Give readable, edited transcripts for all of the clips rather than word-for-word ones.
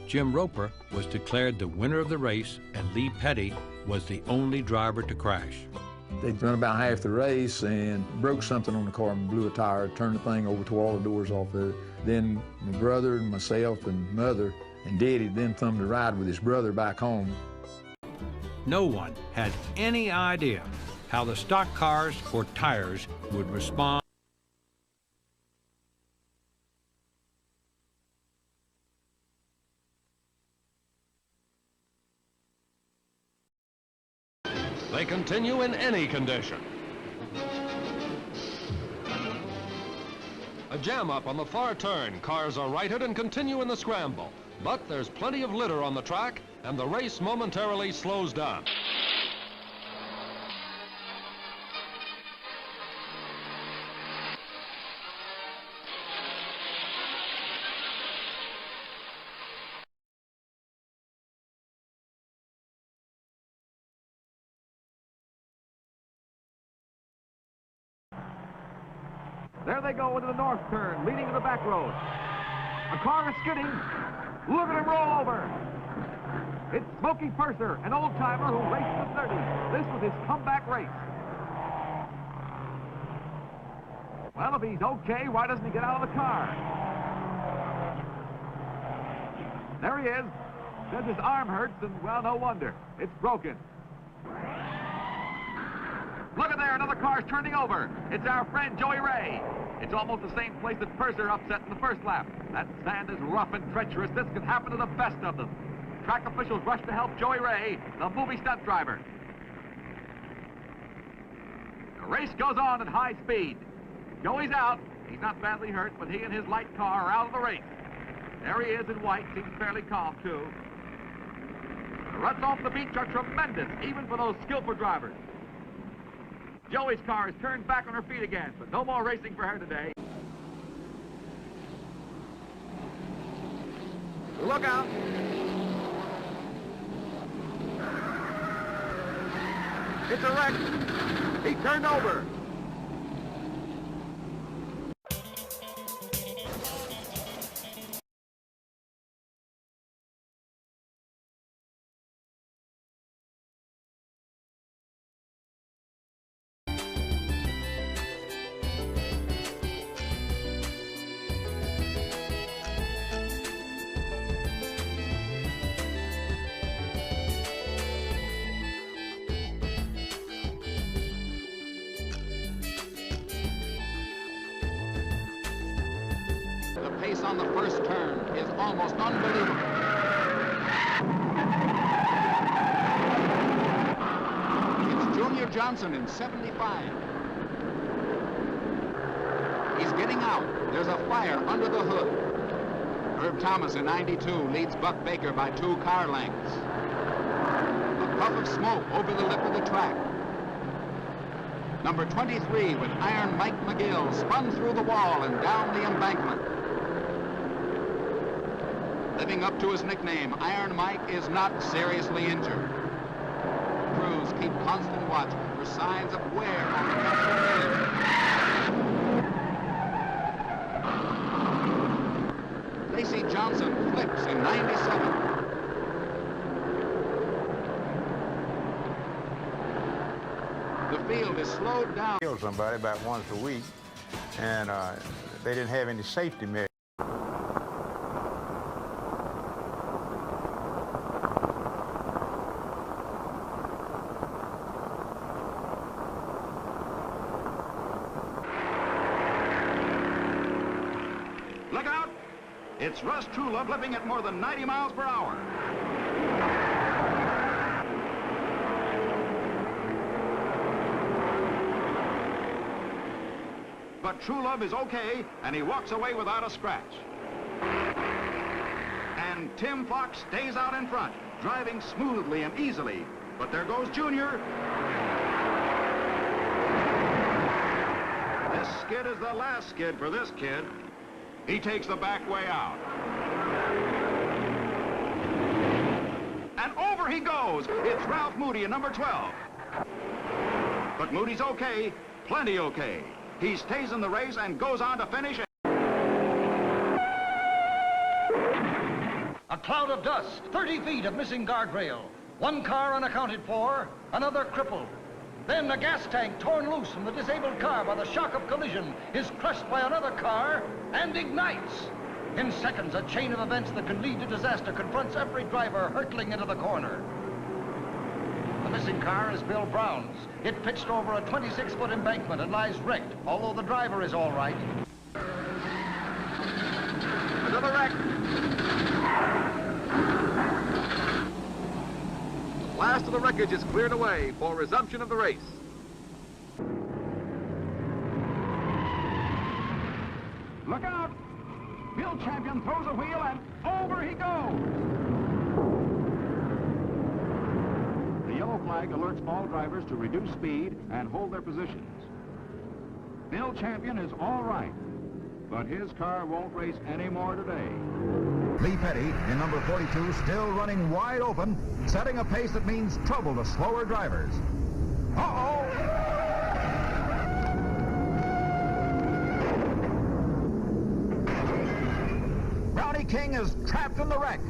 Jim Roper was declared the winner of the race, and Lee Petty was the only driver to crash. They'd run about half the race and broke something on the car and blew a tire, turned the thing over, tore all the doors off of it. Then my brother and myself and mother and Daddy then thumbed a ride with his brother back home. No one had any idea how the stock cars or tires would respond. They continue in any condition. A jam up on the far turn. Cars are righted and continue in the scramble. But there's plenty of litter on the track, and the race momentarily slows down. There they go into the north turn, leading to the back road. A car is skidding. Look at him roll over. It's Smokey Purser, an old-timer who raced the 30. This was his comeback race. Well, if he's okay, why doesn't he get out of the car? There he is. Says his arm hurts, and, well, no wonder. It's broken. Look at there, another car's turning over. It's our friend Joey Ray. It's almost the same place that Purser upset in the first lap. That sand is rough and treacherous. This can happen to the best of them. Track officials rush to help Joey Ray, the movie stunt driver. The race goes on at high speed. Joey's out. He's not badly hurt, but he and his light car are out of the race. There he is in white, seems fairly calm, too. The ruts off the beach are tremendous, even for those skillful drivers. Joey's car is turned back on her feet again, but no more racing for her today. Look out! It's a wreck! He turned over! The pace on the first turn is almost unbelievable. It's Junior Johnson in 75. He's getting out. There's a fire under the hood. Herb Thomas in 92 leads Buck Baker by 2 car lengths. A puff of smoke over the lip of the track. Number 23 with Iron Mike McGill spun through the wall and down the embankment. Living up to his nickname, Iron Mike is not seriously injured. Crews keep constant watch for signs of wear on the custom Lacey Johnson flips in 97. The field is slowed down. Killed somebody about once a week, and they didn't have any safety measures. Look out! It's Russ Truelove living at more than 90 miles per hour. But Truelove is okay, and he walks away without a scratch. And Tim Fox stays out in front, driving smoothly and easily. But there goes Junior. This skid is the last skid for this kid. He takes the back way out. And over he goes. It's Ralph Moody in number 12. But Moody's okay, plenty okay. He stays in the race and goes on to finish. A cloud of dust, 30 feet of missing guardrail. One car unaccounted for, another crippled. Then a gas tank torn loose from the disabled car by the shock of collision is crushed by another car and ignites. In seconds, a chain of events that can lead to disaster confronts every driver hurtling into the corner. The missing car is Bill Brown's. It pitched over a 26-foot embankment and lies wrecked, although the driver is all right. Another wreck. The last of the wreckage is cleared away for resumption of the race. Look out! Bill Champion throws a wheel and over he goes! The yellow flag alerts all drivers to reduce speed and hold their positions. Bill Champion is all right, but his car won't race anymore today. Lee Petty in number 42 still running wide open, setting a pace that means trouble to slower drivers. Uh-oh! Brownie King is trapped in the wreck.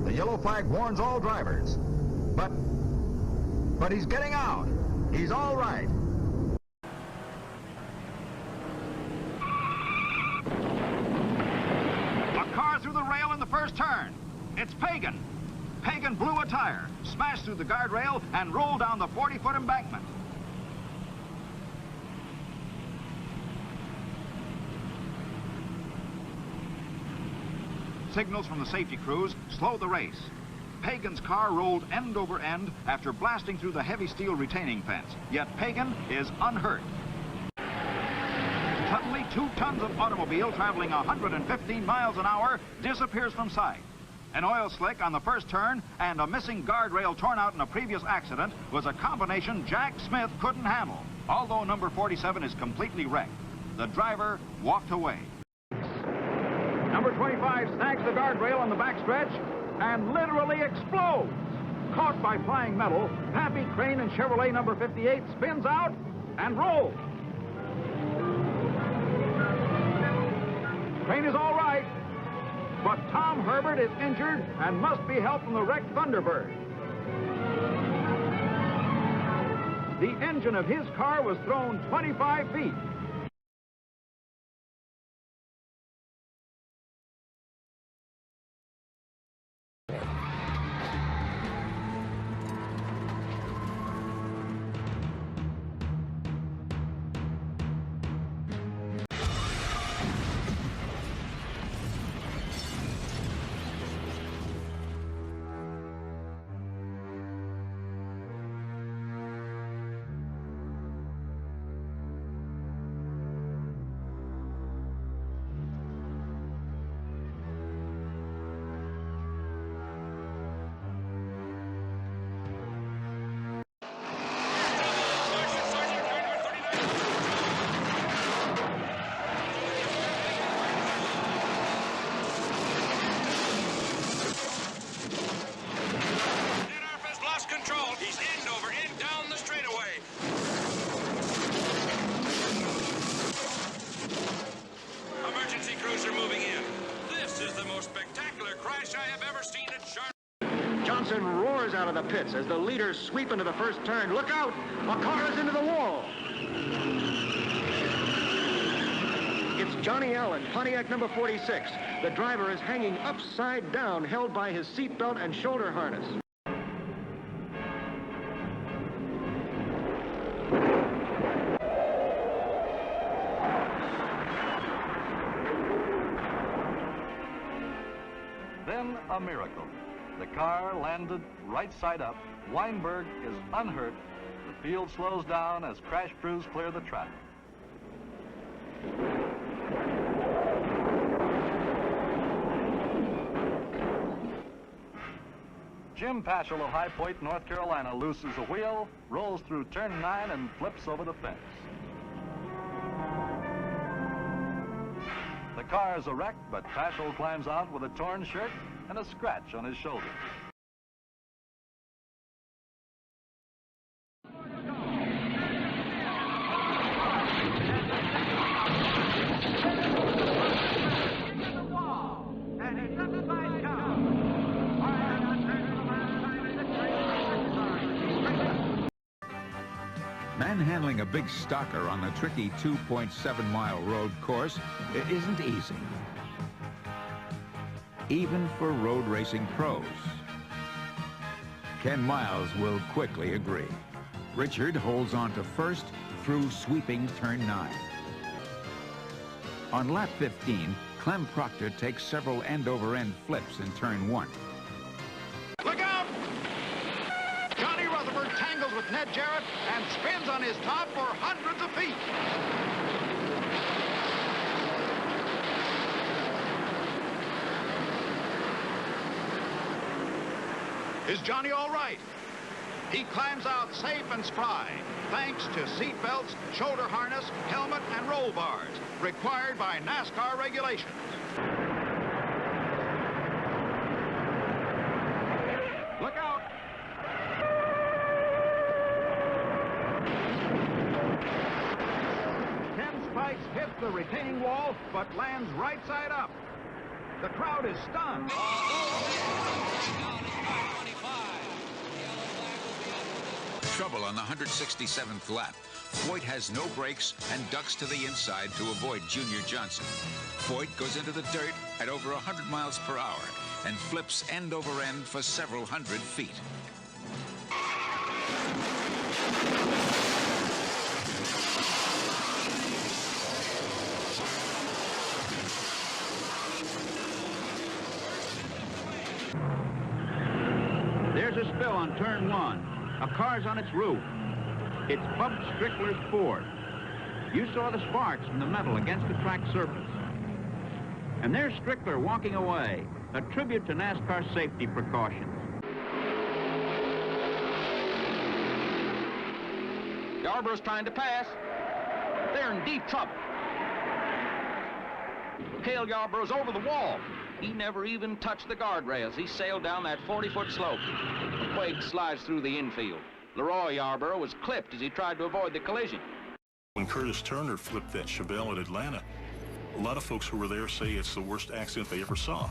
The yellow flag warns all drivers, but he's getting out. He's all right. Through the rail in the first turn. It's Pagan. Pagan blew a tire, smashed through the guardrail, and rolled down the 40-foot embankment. Signals from the safety crews slowed the race. Pagan's car rolled end over end after blasting through the heavy steel retaining fence, yet Pagan is unhurt. Suddenly, 2 tons of automobile traveling 115 miles an hour disappears from sight. An oil slick on the first turn and a missing guardrail torn out in a previous accident was a combination Jack Smith couldn't handle. Although number 47 is completely wrecked, the driver walked away. Number 25 snags the guardrail on the backstretch and literally explodes. Caught by flying metal, Pappy Crane and Chevrolet number 58 spins out and rolls. Crane is all right, but Tom Herbert is injured and must be helped from the wrecked Thunderbird. The engine of his car was thrown 25 feet. Johnson roars out of the pits as the leaders sweep into the first turn. Look out! A car is into the wall. It's Johnny Allen, Pontiac number 46. The driver is hanging upside down, held by his seatbelt and shoulder harness. Then a miracle. The car landed right side up. Weinberg is unhurt. The field slows down as crash crews clear the track. Jim Paschal of High Point, North Carolina, looses a wheel, rolls through turn 9, and flips over the fence. The car is a wreck, but Paschal climbs out with a torn shirt and a scratch on his shoulder. Manhandling a big stocker on the tricky 2.7-mile road course isn't easy, even for road racing pros. Ken Miles will quickly agree. Richard holds on to first through sweeping turn 9. On lap 15, Clem Proctor takes several end-over-end flips in turn 1. Look out! Johnny Rutherford tangles with Ned Jarrett and spins on his top for hundreds of feet. Is Johnny all right? He climbs out safe and spry, thanks to seat belts, shoulder harness, helmet, and roll bars, required by NASCAR regulations. Look out! Ken Spikes hits the retaining wall, but lands right side up. The crowd is stunned. Trouble on the 167th lap. Foyt has no brakes and ducks to the inside to avoid Junior Johnson. Foyt goes into the dirt at over 100 miles per hour and flips end over end for several hundred feet. There's a spill on turn 1. A car's on its roof. It's Bub Strickler's Ford. You saw the sparks from the metal against the track surface. And there's Strickler walking away, a tribute to NASCAR safety precautions. Yarborough's trying to pass. They're in deep trouble. Cale Yarborough's over the wall. He never even touched the guardrails. He sailed down that 40-foot slope. Quake slides through the infield. Leroy Yarborough was clipped as he tried to avoid the collision. When Curtis Turner flipped that Chevelle at Atlanta, a lot of folks who were there say it's the worst accident they ever saw.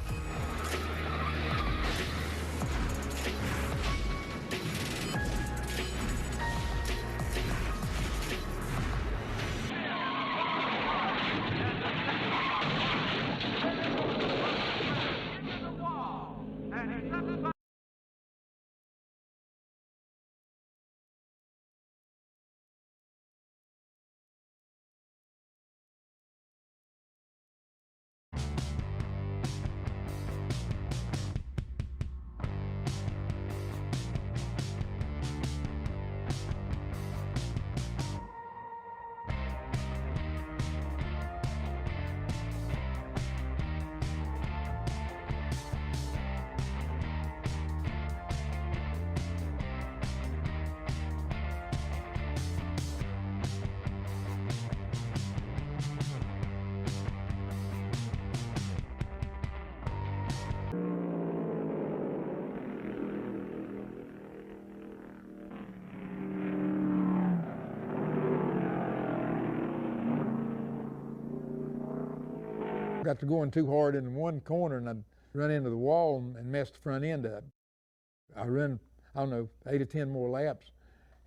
Got to going too hard in one corner and I'd run into the wall and messed the front end up. I run, I don't know, 8 or 10 more laps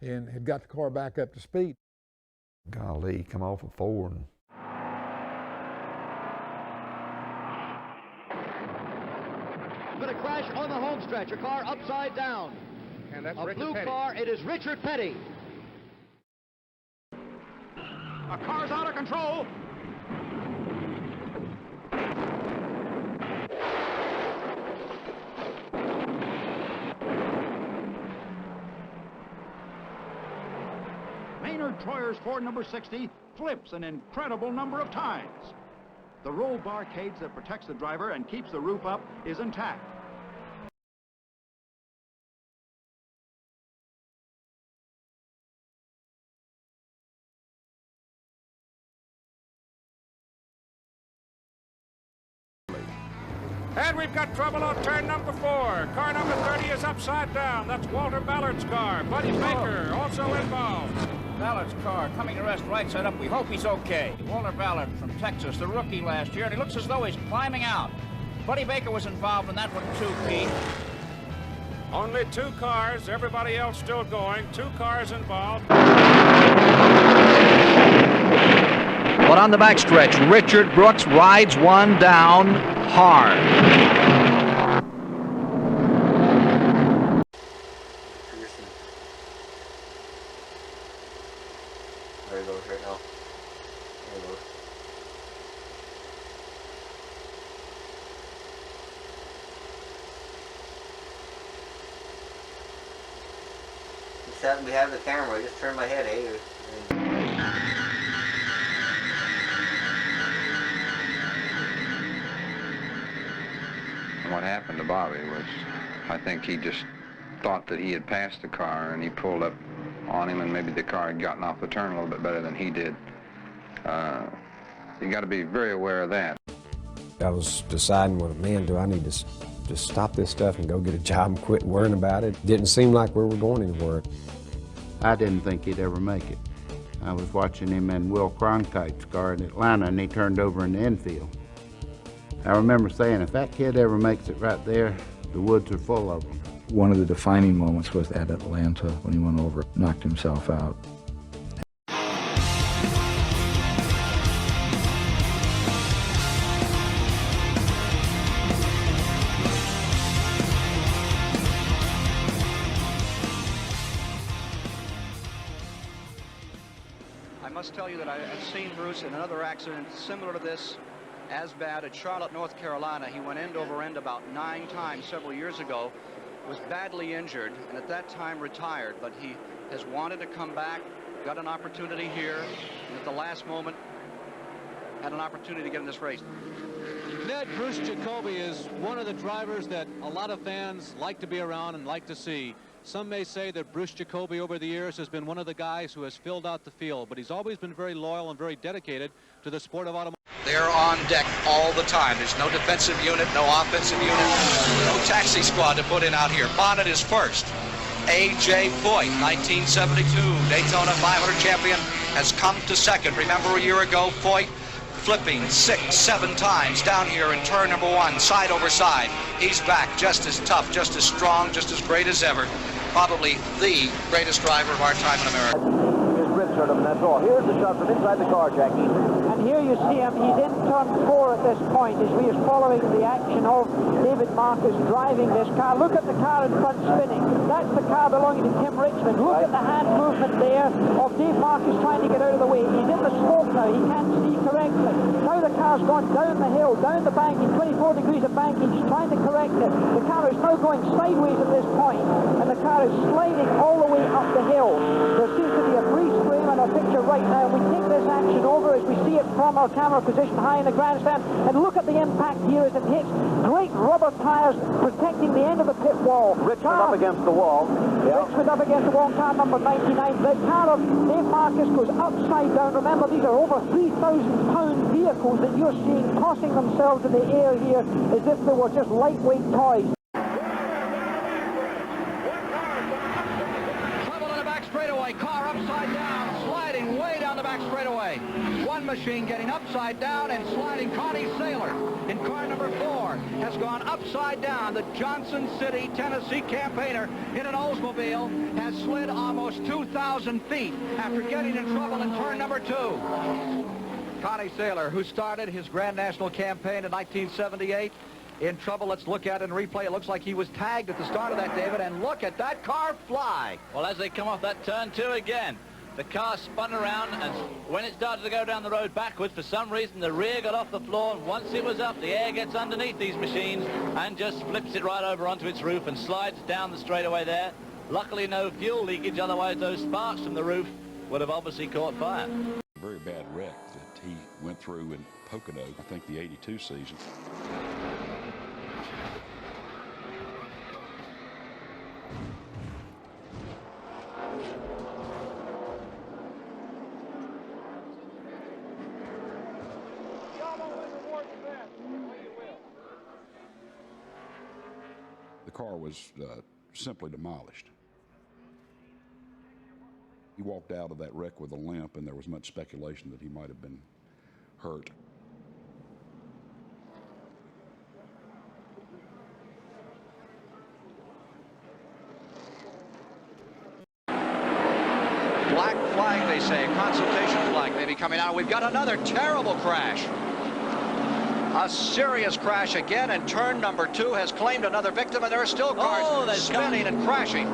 and had got the car back up to speed. Golly, come off of 4 and Going to crash on the home stretch. A car upside down. And that's a Richard blue Petty. car. It is Richard Petty. A car's out of control. Maynard Troyer's Ford number 60 flips an incredible number of times. The roll bar cage that protects the driver and keeps the roof up is intact. And we've got trouble on turn number 4. Car number 30 is upside down. That's Walter Ballard's car. Buddy Baker also involved. Ballard's car coming to rest right side up. We hope he's okay. Walter Ballard from Texas, the rookie last year, and he looks as though he's climbing out. Buddy Baker was involved in that one too, Pete. Only 2 cars, everybody else still going, 2 cars involved. But on the backstretch, Richard Brooks rides one down hard. There he goes right now. There he goes. We have the camera. I just turned my head, eh? What happened to Bobby was, I think he just thought that he had passed the car, and he pulled up on him, and maybe the car had gotten off the turn a little bit better than he did. You got to be very aware of that. I was deciding, well, man, do I need to just stop this stuff and go get a job and quit worrying about it? Didn't seem like we were going anywhere. I didn't think he'd ever make it. I was watching him in Will Cronkite's car in Atlanta, and he turned over in the infield. I remember saying, if that kid ever makes it right there, the woods are full of them. One of the defining moments was at Atlanta when he went over, knocked himself out. I must tell you that I have seen Bruce in another accident similar to this, as bad, at Charlotte, North Carolina. He went end over end about 9 times several years ago, was badly injured, and at that time retired, but he has wanted to come back, got an opportunity here, and at the last moment had an opportunity to get in this race. Ned, Bruce Jacoby is one of the drivers that a lot of fans like to be around and like to see. Some may say that Bruce Jacoby over the years has been one of the guys who has filled out the field, but he's always been very loyal and very dedicated to the sport of automobile. They're on deck all the time. There's no defensive unit, no offensive unit, no taxi squad to put in out here. Bonnet is first. A.J. Foyt, 1972 Daytona 500 champion, has come to second. Remember a year ago, Foyt flipping 6, 7 times down here in turn number 1, side over side. He's back, just as tough, just as strong, just as great as ever. Probably the greatest driver of our time in America. His ribs hurt him, and that's all. Here's the shot from inside the car, Jackie. And here you see him. He's in turn 4 at this point as we are following the action of David Marcus driving this car. Look at the car in front spinning. That's the car belonging to Tim Richmond. Look at the hand movement there of Dave Marcus trying to get out of the way. He's in the smoke now. He can't see correctly. Now the car's gone down the hill, down the bank in 24 degrees of banking. He's trying to correct it. The car is now going sideways at this point, and the car is sliding all the way up the hill. There seems to be a freeze frame on our picture right now. We take this action over as we see it from our camera position high in the grandstand, and look at the impact here as it hits. Great rubber tires protecting the end of the pit wall. Richmond up against the wall. Richmond up against the wall, car number 99. The car of Dave Marcus goes upside down. Remember, these are over 3,000-pound vehicles that you're seeing tossing themselves in the air here as if they were just lightweight toys. Trouble in the back straightaway, car upside down, sliding way down the back straightaway. One machine getting upside down and sliding. Connie Saylor in car number 4 has gone upside down. The Johnson City, Tennessee campaigner in an Oldsmobile has slid almost 2,000 feet after getting in trouble in turn number 2. Connie Saylor, who started his Grand National campaign in 1978, in trouble. Let's look at it and replay. It looks like he was tagged at the start of that, David, and look at that car fly. Well, as they come off that turn 2 again, the car spun around, and when it started to go down the road backwards, for some reason the rear got off the floor, and once it was up, the air gets underneath these machines and just flips it right over onto its roof and slides down the straightaway there. Luckily no fuel leakage, otherwise those sparks from the roof would have obviously caught fire. A very bad wreck that he went through in Pocono, I think the 82 season. The car was simply demolished. He walked out of that wreck with a limp, and there was much speculation that he might have been hurt. say. A consultation flag maybe coming out. We've got another terrible crash. A serious crash again, and turn number 2 has claimed another victim, and there are still cars spinning and crashing.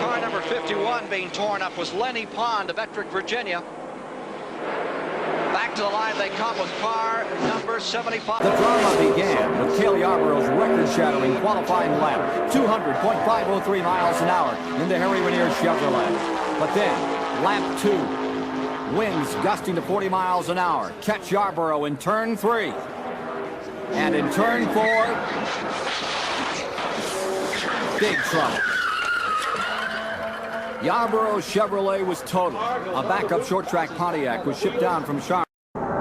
Car number 51 being torn up was Lenny Pond of Ettrick, Virginia. Back to the line they come with car number 75. The drama began with Cale Yarborough's record-shattering qualifying lap, 200.503 miles an hour in the Harry Ranier Chevrolet. But then, lap 2, winds gusting to 40 miles an hour, catch Yarborough in turn 3. And in turn 4, big trouble. Yarborough's Chevrolet was totaled. A backup short-track Pontiac was shipped down from Charlotte.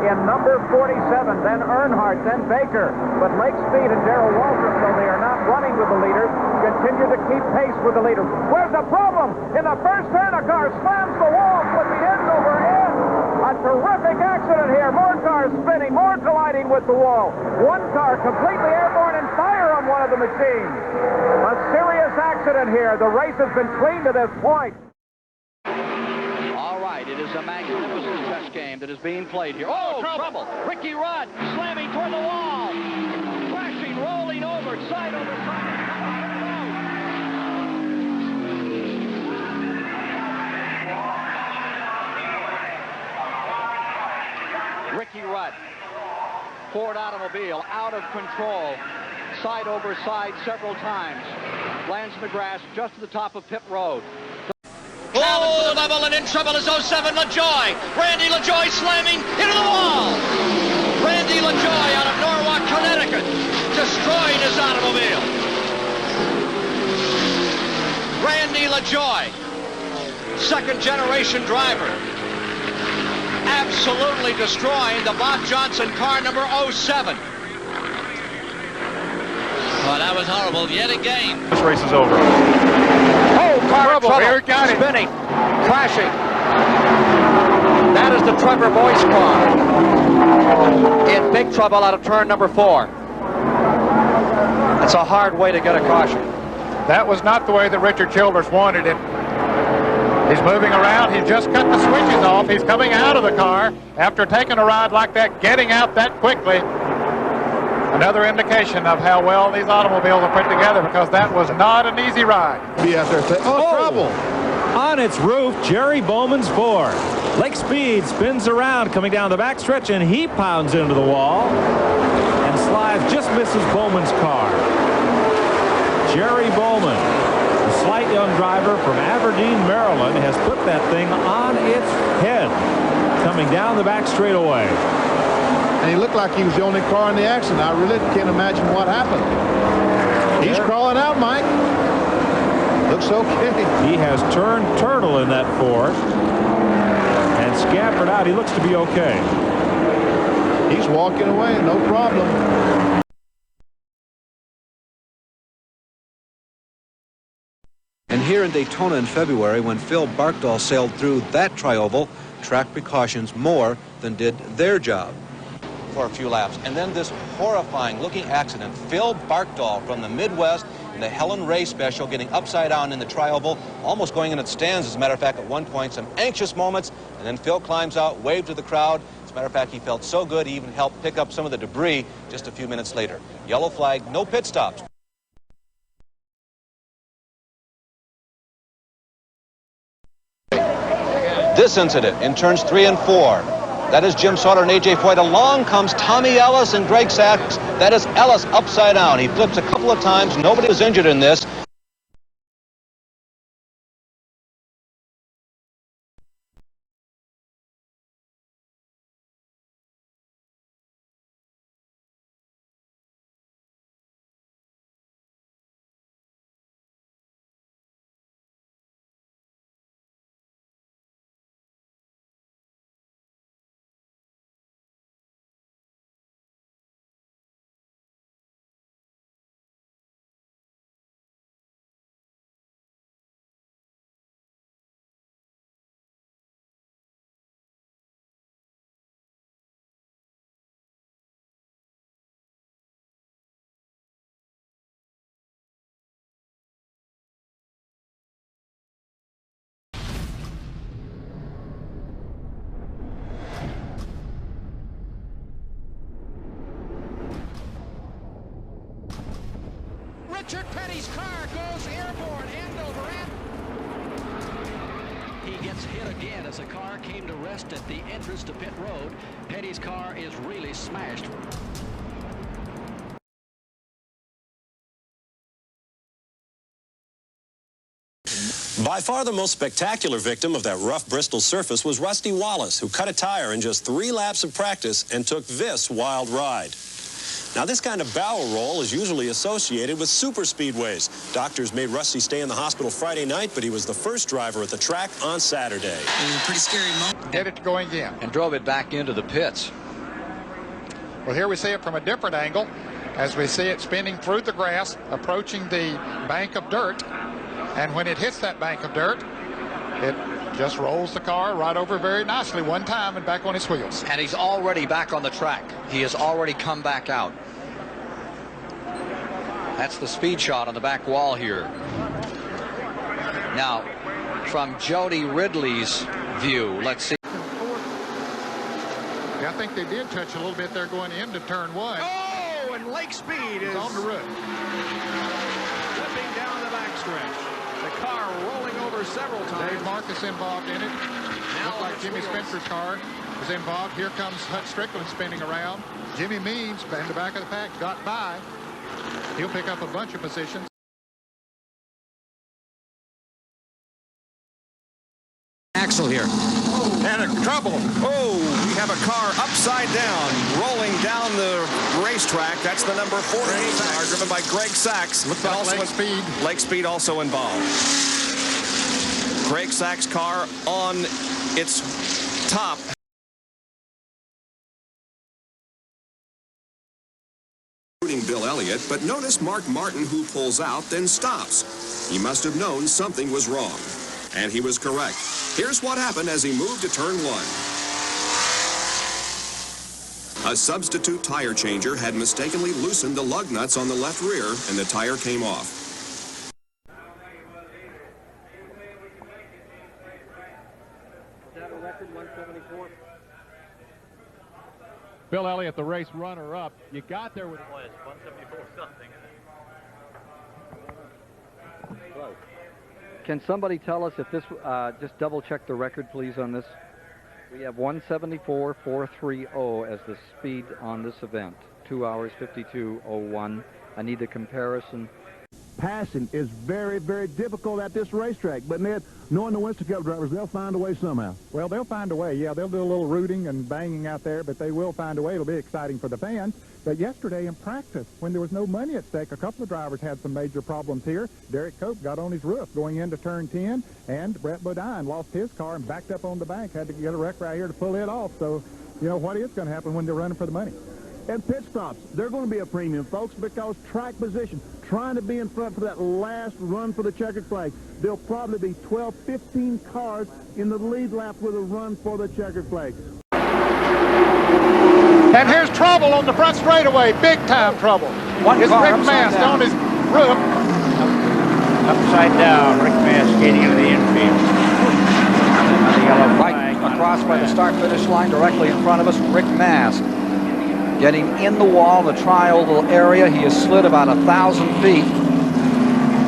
In number 47, then Earnhardt, then Baker. But Lake Speed and Darrell Waltrip, though they are not running with the leader, continue to keep pace with the leader. Where's the problem? In the first turn, a car slams the wall, flipping ends over end. A terrific accident here. More cars spinning, more colliding with the wall. One car completely airborne and fire on one of the machines. A serious accident here. The race has been clean to this point. It is a magnificent chess game that is being played here. Oh, trouble! Ricky Rudd slamming toward the wall. Crashing, rolling over, side over side. Ricky Rudd, Ford automobile, out of control. Side over side several times. Lands in the grass just to the top of pit road. Oh, the bubble, and in trouble is 07 LaJoy. Randy LaJoy slamming into the wall. Randy LaJoy out of Norwalk, Connecticut, destroying his automobile. Randy LaJoy, second-generation driver, absolutely destroying the Bob Johnson car number 07. Oh, that was horrible yet again. This race is over. Oh, car trouble. Here it got it. Spinning, crashing. That is the Trevor Boyce car. In big trouble out of turn number 4. It's a hard way to get a caution. That was not the way that Richard Childers wanted it. He's moving around. He just cut the switches off. He's coming out of the car after taking a ride like that, getting out that quickly. Another indication of how well these automobiles are put together, because that was not an easy ride. Be out there saying, trouble. On its roof, Jerry Bowman's Ford. Lake Speed spins around coming down the backstretch, and he pounds into the wall and slides, just misses Bowman's car. Jerry Bowman, a slight young driver from Aberdeen, Maryland, has put that thing on its head coming down the back straightaway. And he looked like he was the only car in the accident. I really can't imagine what happened. He's crawling out, Mike. Looks okay. He has turned turtle in that Ford and scampered out. He looks to be okay. He's walking away, no problem. And here in Daytona in February, when Phil Barkdahl sailed through that tri-oval, track precautions more than did their job. For a few laps. And then this horrifying looking accident. Phil Barkdahl from the Midwest in the Helen Ray special, getting upside down in the tri-oval, almost going in its stands, as a matter of fact, at one point. Some anxious moments, and then Phil climbs out, waved to the crowd. As a matter of fact, he felt so good, he even helped pick up some of the debris just a few minutes later. Yellow flag, no pit stops. This incident in turns 3 and 4. That is Jim Sauter and A.J. Foyt. Along comes Tommy Ellis and Greg Sachs. That is Ellis upside down. He flips a couple of times. Nobody was injured in this. Petty's car goes airborne, end over end. He gets hit again as the car came to rest at the entrance to pit road. Petty's car is really smashed. By far the most spectacular victim of that rough Bristol surface was Rusty Wallace, who cut a tire in just 3 laps of practice and took this wild ride. Now, this kind of barrel roll is usually associated with super speedways. Doctors made Rusty stay in the hospital Friday night, but he was the first driver at the track on Saturday. It was a pretty scary moment. Hit it going in. And drove it back into the pits. Well, here we see it from a different angle as we see it spinning through the grass, approaching the bank of dirt. And when it hits that bank of dirt, it just rolls the car right over very nicely one time and back on its wheels. And he's already back on the track. He has already come back out. That's the speed shot on the back wall here. Now, from Jody Ridley's view, let's see. Yeah, I think they did touch a little bit there going into turn 1. Oh, and Lake Speed is on the roof. Flipping down the backstretch. The car rolling over several times. Dave Marcus involved in it. Looked like Jimmy Spencer's car was involved. Here comes Hut Strickland spinning around. Jimmy Means in the back of the pack got by. He'll pick up a bunch of positions. Axel here. And a trouble. Oh, we have a car upside down, rolling down the racetrack. That's the number 48 car, driven by Greg Sachs. Looks like Lake Speed. Lake Speed also involved. Greg Sachs' car on its top. Bill Elliott, but notice Mark Martin, who pulls out, then stops. He must have known something was wrong. And he was correct. Here's what happened as he moved to turn 1. A substitute tire changer had mistakenly loosened the lug nuts on the left rear, and the tire came off. Is that a record, 174? Bill Elliott, the race runner-up. You got there with... 174 something. Can somebody tell us if this, just double check the record, please, on this? We have 174.430 as the speed on this event. 2 hours, 52:01. I need the comparison. Passing is very, very difficult at this racetrack. But, Ned, knowing the Winston Cup drivers, they'll find a way somehow. Well, they'll find a way. Yeah, they'll do a little rooting and banging out there, but they will find a way. It'll be exciting for the fans. But yesterday in practice, when there was no money at stake, a couple of drivers had some major problems here. Derek Cope got on his roof going into turn 10, and Brett Bodine lost his car and backed up on the bank, had to get a wreck right here to pull it off. So, you know, what is going to happen when they're running for the money? And pit stops, they're going to be a premium, folks, because track position, trying to be in front for that last run for the checkered flag. There'll probably be 12, 15 cars in the lead lap with a run for the checkered flag. And here's trouble on the front straightaway, big-time trouble. One it's car Rick upside Mast down. on his roof. Upside down, Rick Mast getting into the infield. The yellow flag. Right across by the start-finish line, directly in front of us, Rick Mast. Getting in the wall, the tri-oval area. He has slid about 1,000 feet.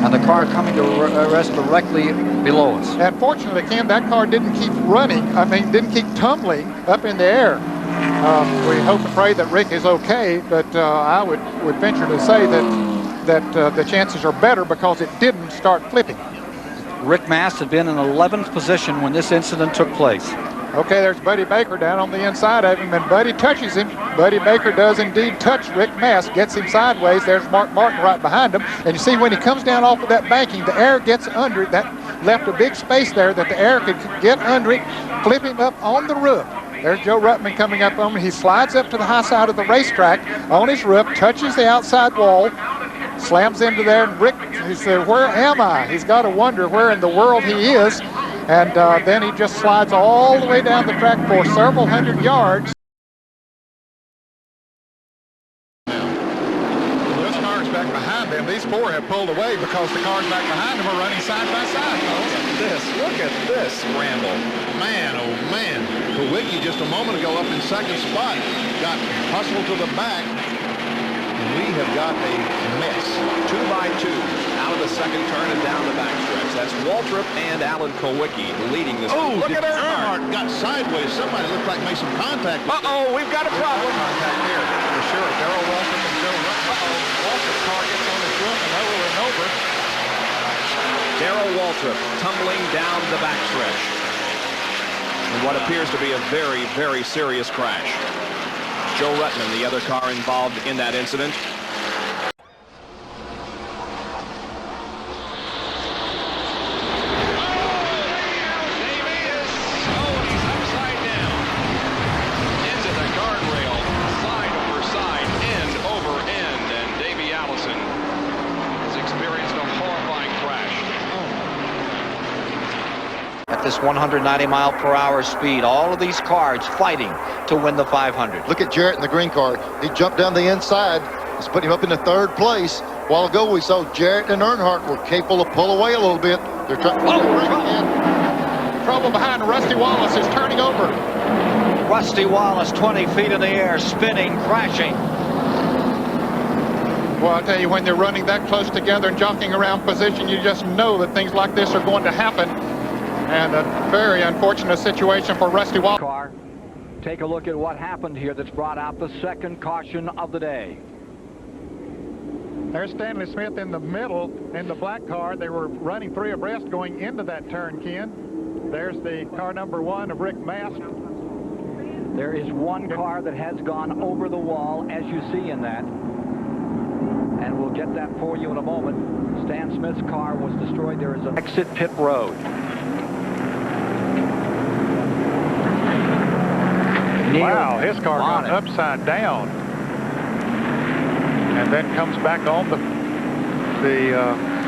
And the car coming to rest directly below us. And fortunately, Ken, that car didn't keep running. Didn't keep tumbling up in the air. We hope and pray that Rick is okay, but I would venture to say that the chances are better because it didn't start flipping. Rick Mast had been in 11th position when this incident took place. Okay, there's Buddy Baker down on the inside of him, and Buddy touches him. Buddy Baker does indeed touch Rick Mast, gets him sideways. There's Mark Martin right behind him. And you see when he comes down off of that banking, the air gets under it. That left a big space there that the air could get under it, flip him up on the roof. There's Joe Ruttman coming up on him. He slides up to the high side of the racetrack on his roof, touches the outside wall, slams into there, and Rick, he said, "Where am I?" He's got to wonder where in the world he is. And then he just slides all the way down the track for several hundred yards. This car's back behind them. These four have pulled away because the cars back behind them are running side by side. Look at this scramble. Man, oh man. Kowicki just a moment ago up in second spot got hustled to the back. We have got a mess. 2 by 2 out of the second turn and down the backstretch. That's Waltrip and Alan Kowicki leading this. Oh, look at Earnhardt got sideways. Somebody looked like made some contact. Uh-oh, we've got a problem. Contact here, for sure. Darrell Waltrip and Joe Rutten. Waltrip's car gets on his roof and over and over. Darrell Waltrip tumbling down the backstretch in what appears to be a very, very serious crash. Joe Rutten, the other car involved in that incident. This 190-mile-per-hour speed, all of these cars fighting to win the 500. Look at Jarrett in the green car. He jumped down the inside. It's putting him up in the 3rd place. A while ago, we saw Jarrett and Earnhardt were capable of pull away a little bit. They're trying to bring it in. Trouble behind Rusty Wallace is turning over. Rusty Wallace, 20 feet in the air, spinning, crashing. Well, I'll tell you, when they're running that close together and jockeying around position, you just know that things like this are going to happen. And a very unfortunate situation for Rusty Wallace. Car. Take a look at what happened here that's brought out the second caution of the day. There's Stanley Smith in the middle in the black car. They were running 3 abreast going into that turn, Ken. There's the car number 1 of Rick Mast. There is one car that has gone over the wall, as you see in that. And we'll get that for you in a moment. Stan Smith's car was destroyed. There is an exit pit road. Wow, his car goes upside down and then comes back on the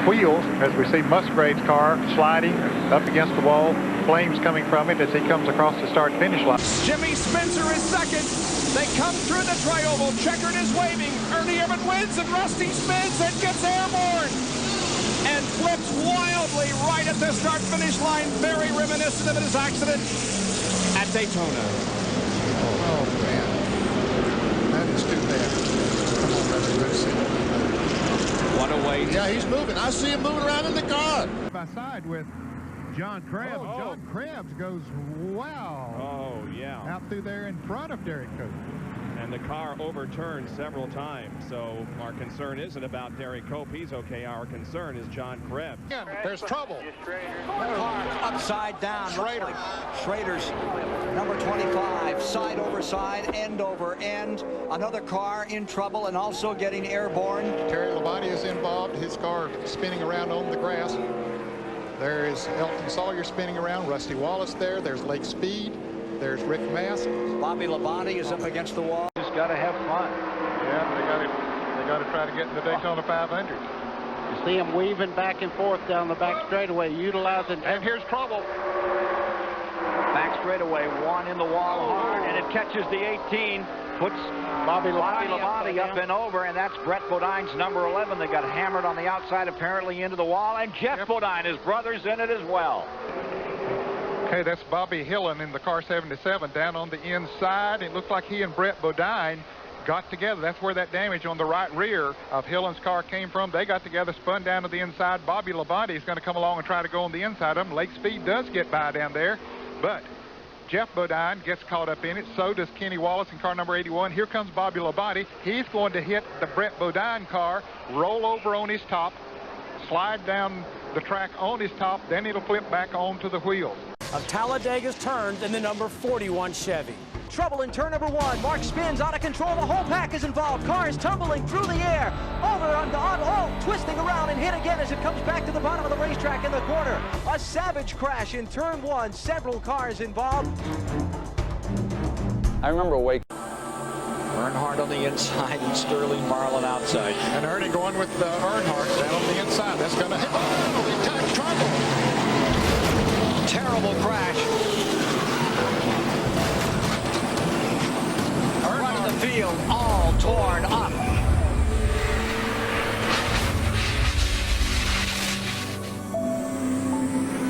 wheels as we see Musgrave's car sliding up against the wall, flames coming from it as he comes across the start-finish line. Jimmy Spencer is second. They come through the tri-oval. Checkered is waving. Ernie Irvin wins and Rusty spins and gets airborne and flips wildly right at the start-finish line. Very reminiscent of his accident at Daytona. Oh, man. That is too bad. Come on, let's see. What a way. Yeah, he's moving. I see him moving around in the car. By side with John Krebs. John Krebs goes, wow. Oh, yeah. Out through there in front of Derek Cope. And the car overturned several times. So our concern isn't about Derek Cope. He's okay. Our concern is John Krebs. There's trouble. Car upside down. Schrader. Schrader's number 25. Side over side, end over end. Another car in trouble and also getting airborne. Terry Labonte is involved. His car spinning around on the grass. There is Elton Sawyer spinning around. Rusty Wallace there. There's Lake Speed. There's Rick Mast. Bobby Labonte is up against the wall. Just got to have fun. Yeah, they got to try to get in the Daytona 500. You see him weaving back and forth down the back straightaway, utilizing. And here's trouble. Back straightaway, 1 in the wall hard, and it catches the 18. Puts Bobby Labonte up and over, and that's Brett Bodine's number 11. They got hammered on the outside, apparently into the wall, and Jeff Bodine, his brother's in it as well. Okay, that's Bobby Hillen in the car 77 down on the inside. It looks like he and Brett Bodine got together. That's where that damage on the right rear of Hillen's car came from. They got together, spun down to the inside. Bobby Labonte is going to come along and try to go on the inside of him. Lake Speed does get by down there, but Jeff Bodine gets caught up in it. So does Kenny Wallace in car number 81. Here comes Bobby Labonte. He's going to hit the Brett Bodine car, roll over on his top, slide down the track on his top, then it'll flip back onto the wheels. Of Talladega's turns in the number 41 Chevy. Trouble in turn number 1. Mark spins out of control. The whole pack is involved. Cars tumbling through the air. Over on twisting around and hit again as it comes back to the bottom of the racetrack in the corner. A savage crash in turn 1. Several cars involved. I remember waking. Earnhardt on the inside and Sterling Marlin outside. And Ernie going with Earnhardt down on the inside. That's going to hit. Oh, he touched trouble. Terrible crash. Right in the field, all torn up.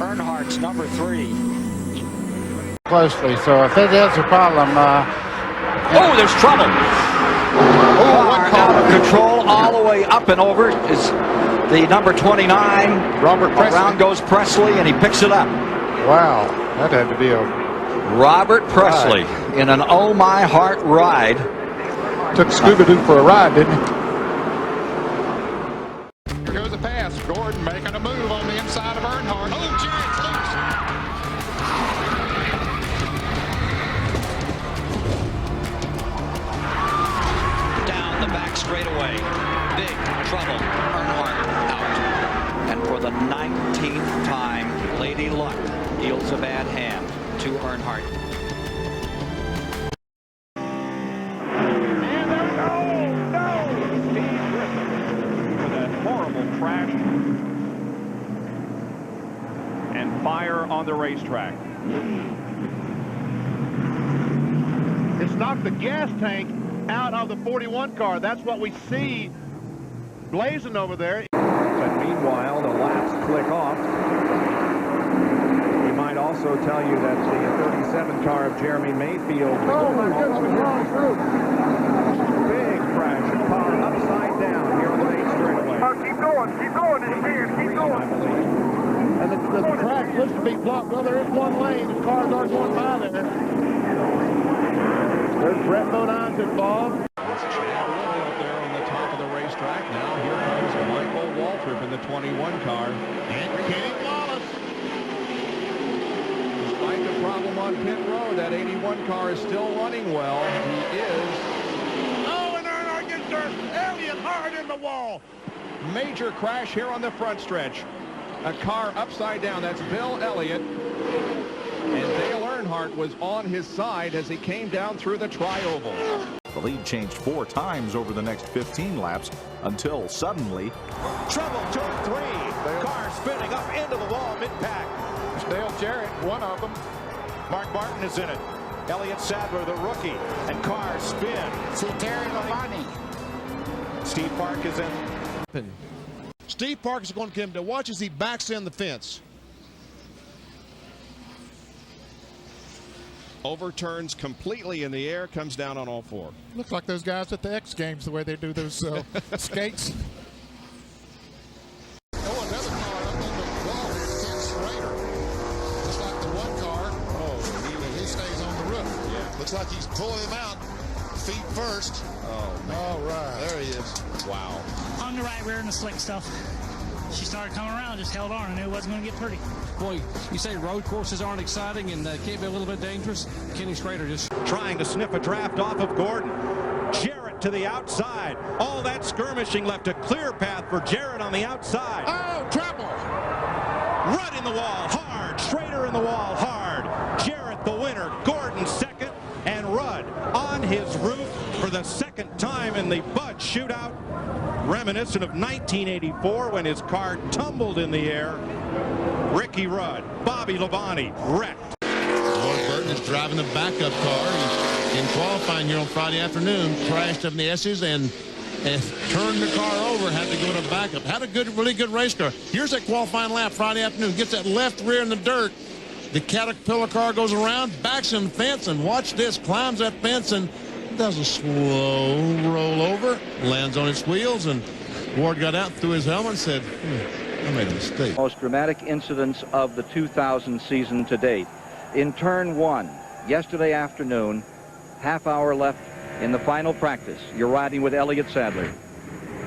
Earnhardt's number 3. Closely, so if it is a problem, oh, there's trouble. oh, Car car out of control all the way up and over is the number 29. Robert Presley. Around goes Presley, and he picks it up. Wow, that had to be a Robert Presley in an Oh My Heart ride. Took Scooby-Doo for a ride, didn't he? Here goes the pass. Gordon making a move on the inside of Earnhardt. Oh, Jarrett's loose. Down the back straightaway. Big trouble. Earnhardt out. And for the 19th time, Lady Luck deals a bad hand to Earnhardt. Crash and fire on the racetrack. It's knocked the gas tank out of the 41 car. That's what we see blazing over there. But meanwhile, the laps click off. He might also tell you that the 37 car of Jeremy Mayfield. Oh my goodness, we're wrong through. Big crash, a car upside down here on the main straightaway. Keep going, it's here, keep going. And the track looks to be blocked. Well, there is one lane, and cars are going by there. There's Brett Bodine's involved. Up there on the top of the racetrack. Now here comes Michael Waltrip in the 21 car. And Kenny Wallace. Despite the problem on pit road, that 81 car is still running well. He is. Oh, and Earnhardt gets turned. Elliott hard in the wall. Major crash here on the front stretch. A car upside down. That's Bill Elliott. And Dale Earnhardt was on his side as he came down through the tri-oval. The lead changed 4 times over the next 15 laps until suddenly. Trouble, turn 3. Car spinning up into the wall mid-pack. Dale Jarrett, one of them. Mark Martin is in it. Elliott Sadler, the rookie. And car spin. See Terry Labonte. Steve Park is in. Steve Park is going to come to watch as he backs in the fence. Overturns completely in the air, comes down on all 4. Looks like those guys at the X Games, the way they do those skates. Oh, another car up on the wall here, Ken Schrader. Looks like the one car. Oh, he stays on the roof. Yeah. Looks like he's pulling him out. Feet first. Oh, man. All right. There he is. Wow. On the right rear in the slick stuff. She started coming around, just held on, and knew it wasn't going to get pretty. Boy, you say road courses aren't exciting and can't be a little bit dangerous. Kenny Schrader just trying to sniff a draft off of Gordon. Jarrett to the outside. All that skirmishing left a clear path for Jarrett on the outside. Oh, trouble. Rudd in the wall, hard. Schrader in the wall, hard. Jarrett the winner. Gordon second. And Rudd on his roof for the second time in the Bud shootout. Reminiscent of 1984 when his car tumbled in the air. Ricky Rudd, Bobby Labonte wrecked. Ward Burton is driving the backup car. He, in qualifying here on Friday afternoon, crashed up in the S's and turned the car over, had to go to backup. Had a really good race car. Here's that qualifying lap Friday afternoon. Gets that left rear in the dirt. The Caterpillar car goes around, backs in the fence, and watch this, climbs that fence and does a slow roll over, lands on its wheels, and Ward got out, threw his helmet, and said, I made a mistake. Most dramatic incidents of the 2000 season to date. In turn 1, yesterday afternoon, half hour left in the final practice. You're riding with Elliott Sadler.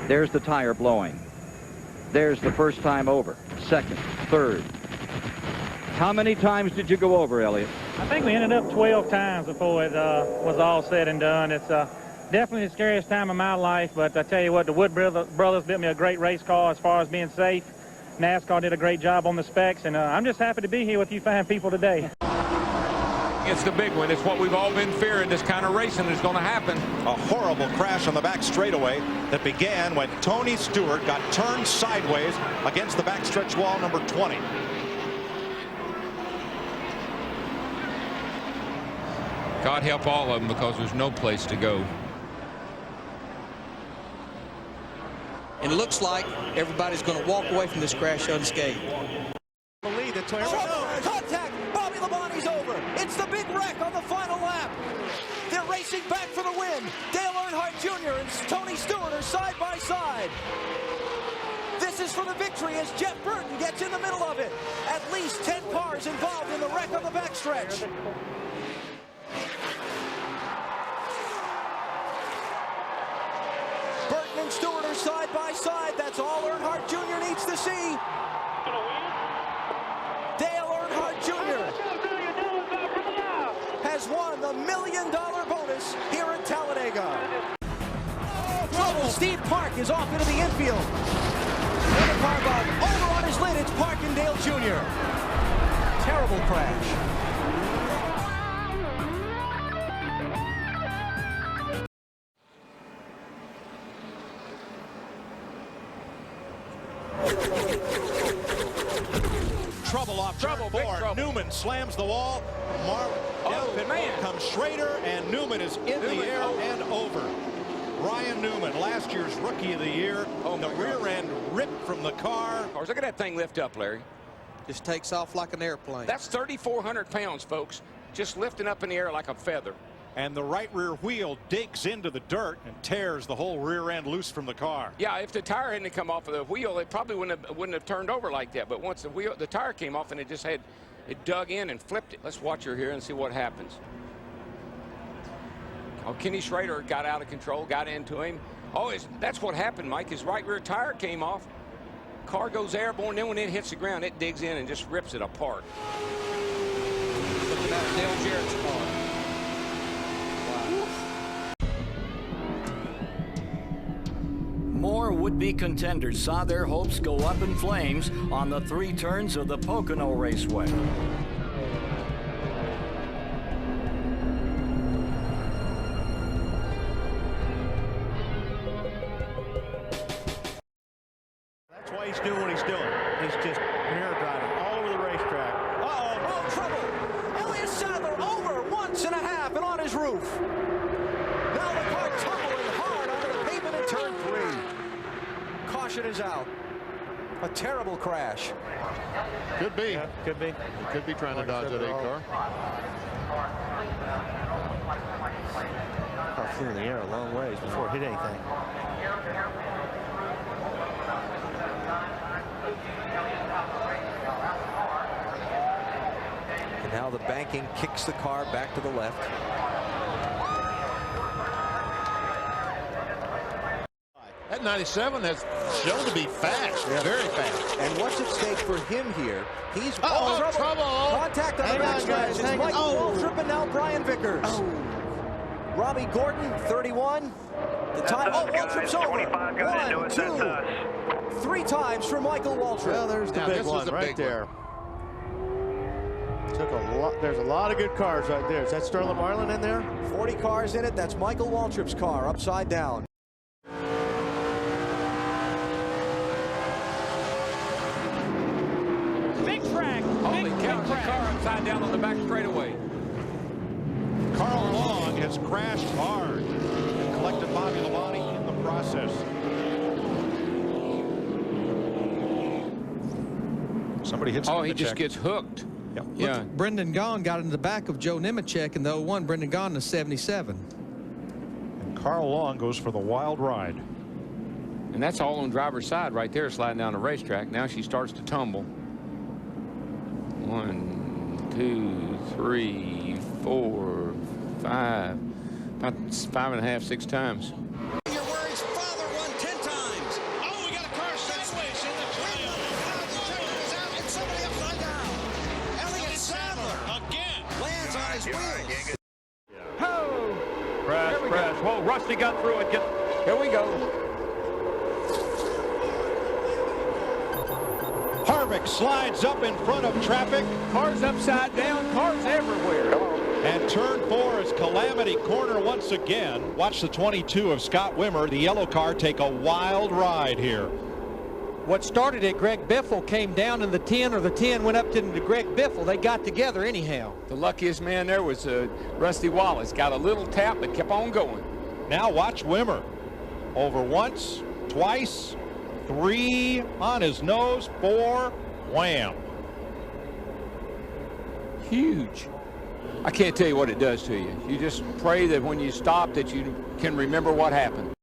There's the tire blowing. There's the first time over, second, third. How many times did you go over, Elliott? I think we ended up 12 times before it was all said and done. It's definitely the scariest time of my life, but I tell you what, the Wood brothers built me a great race car as far as being safe. NASCAR did a great job on the specs, and I'm just happy to be here with you fine people today. It's the big one. It's what we've all been fearing. This kind of racing is going to happen. A horrible crash on the back straightaway that began when Tony Stewart got turned sideways against the backstretch wall number 20. God help all of them because there's no place to go. And it looks like everybody's going to walk away from this crash unscathed. Believe that contact! Bobby Labonte's over! It's the big wreck on the final lap! The racing back for the win. Dale Earnhardt Jr. and Tony Stewart are side by side. This is for the victory as Jeff Burton gets in the middle of it. At least 10 cars involved in the wreck on the backstretch. Burton and Stewart are side by side. That's all Earnhardt Jr. needs to see. Dale Earnhardt Jr. has won the $1 million bonus here at Talladega. Trouble. Steve Park is off into the infield. And the car bomb over on his lid. It's Parkindale Jr. Terrible crash. Trouble off turn four. Newman slams the wall. Man. Comes Schrader, and Newman is in the air and over. Ryan Newman, last year's Rookie of the Year. The rear end ripped from the car. Look at that thing lift up, Larry. Just takes off like an airplane. That's 3,400 pounds, folks. Just lifting up in the air like a feather. And the right rear wheel digs into the dirt and tears the whole rear end loose from the car. Yeah, if the tire hadn't come off of the wheel, it probably wouldn't have turned over like that. But once the tire came off, and it dug in and flipped it. Let's watch her here and see what happens. Oh, Kenny Schrader got out of control, got into him. Oh, that's what happened, Mike. His right rear tire came off. Car goes airborne. Then when it hits the ground, it digs in and just rips it apart. Looking at Dale Jarrett's car. More would-be contenders saw their hopes go up in flames on the 3 turns of the Pocono Raceway. That's why he's doing what he's doing. He's just mirror driving all over the racetrack. Oh, trouble. Elliott Sadler over 1.5 and on his roof. Now the car tumbling hard onto the pavement in turn 3. Caution is out. A terrible crash. Could be. Yeah, could be. He could be trying to dodge that 8 car. Car flew in the air a long ways before it hit anything. And now the banking kicks the car back to the left. That 97 has shown to be fast, very fast. And what's at stake for him here? He's trouble. Contact on the backstretch. It's Michael Waltrip and now Brian Vickers. Robbie Gordon, 31. The time. Waltrip's over. 1, 2, 3 times for Michael Waltrip. Well, there's the big one right there. Took a lot. There's a lot of good cars right there. Is that Sterling Marlin in there? 40 cars in it. That's Michael Waltrip's car upside down. Big track. Holy cow, the car upside down on the back straightaway. Carl Long has crashed hard and collected Bobby Labonte in the process. Somebody hits. Oh, he just gets hooked. Yep. Yeah. Brendan Gaughan got into the back of Joe Nemechek in the 01. Brendan Gaughan in the 77. And Carl Long goes for the wild ride. And that's all on driver's side right there, sliding down the racetrack. Now she starts to tumble. 1, 2, 3, 4, 5. About 5.5, 6 times. Your words, father won 10 times. Oh, we got a car sideways in the trail. The checker is out and somebody upside down. Elliott Sadler again lands on his wheels. Crash. Whoa, Rusty got through it. Here we go. Harvick slides up in front of traffic. Cars upside down, cars everywhere. And turn 4 is Calamity Corner once again. Watch the 22 of Scott Wimmer, the yellow car, take a wild ride here. What started at Greg Biffle came down in the 10, or the 10 went up to Greg Biffle. They got together anyhow. The luckiest man there was Rusty Wallace. Got a little tap, but kept on going. Now watch Wimmer. Over once, twice, 3 on his nose, 4, wham. Huge. I can't tell you what it does to you. You just pray that when you stop that you can remember what happened.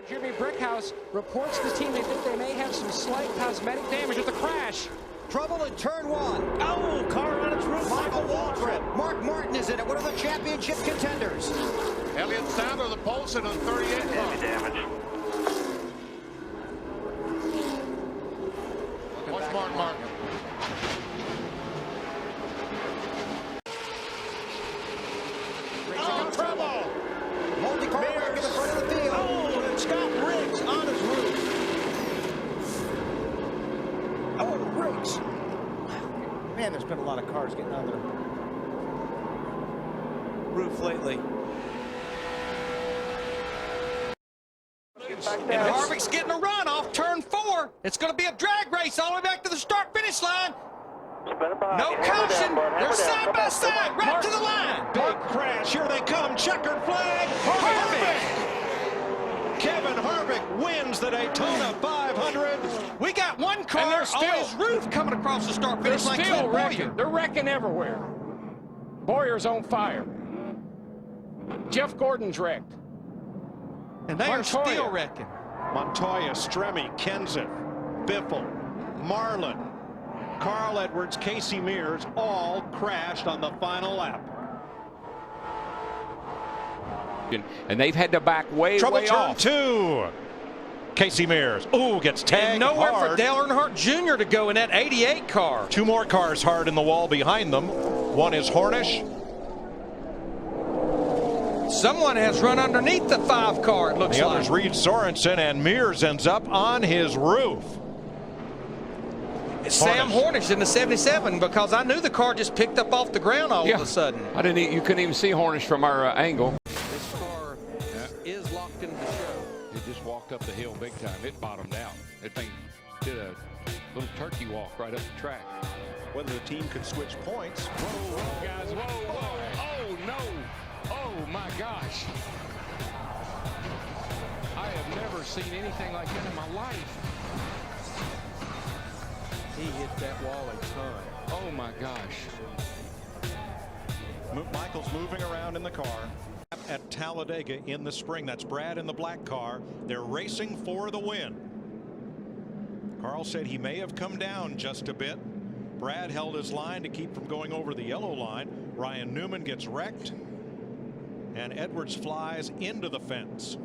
Jimmy Brickhouse reports to the team they think they may have some slight cosmetic damage with the crash. Trouble in turn one. Oh, car on its roof. Michael Waltrip. Mark Martin is in it. One of the championship contenders. Elliott Sadler, the Polson on 38 car. Heavy damage. Watch Mark Martin. Oh, trouble. Multi-car wreck in the front of the field. Oh, and Scott Riggs on his roof. Oh, Riggs. Man, there's been a lot of cars getting on their roof lately. And Harvick's getting a run off turn 4. It's going to be a drag race all the way back to the start-finish line. No caution. They're side by side, right to the line. Big crash. Here they come. Checkered flag. Harvick. Kevin Harvick wins the Daytona 500. We got one car on his roof coming across the start-finish line. Still wrecking. They're wrecking everywhere. Boyer's on fire. Jeff Gordon's wrecked. And they are Montoya. still wrecking. Montoya, Stremme, Kenseth, Biffle, Marlin, Carl Edwards, Casey Mears all crashed on the final lap. And they've had to back way Trouble turn off. 2. Casey Mears. Ooh, gets tagged And nowhere hard. for Dale Earnhardt Jr. to go in that 88 car. 2 more cars hard in the wall behind them. One is Hornish. Someone has run underneath the 5 car, it looks The like. other's Reed Sorensen, and Mears ends up on his roof. It's Sam Hornish in the 77, because I knew the car just picked up off the ground all of a sudden. You couldn't even see Hornish from our angle. This car is locked into the show. It just walked up the hill big time. It bottomed out. That thing did a little turkey walk right up the track. Whether the team could switch points. Whoa, whoa, guys, whoa, whoa. Oh, no. Oh, my gosh. I have never seen anything like that in my life. He hit that wall a ton. Oh, my gosh. Michael's moving around in the car at Talladega in the spring. That's Brad in the black car. They're racing for the win. Carl said he may have come down just a bit. Brad held his line to keep from going over the yellow line. Ryan Newman gets wrecked, and Edwards flies into the fence.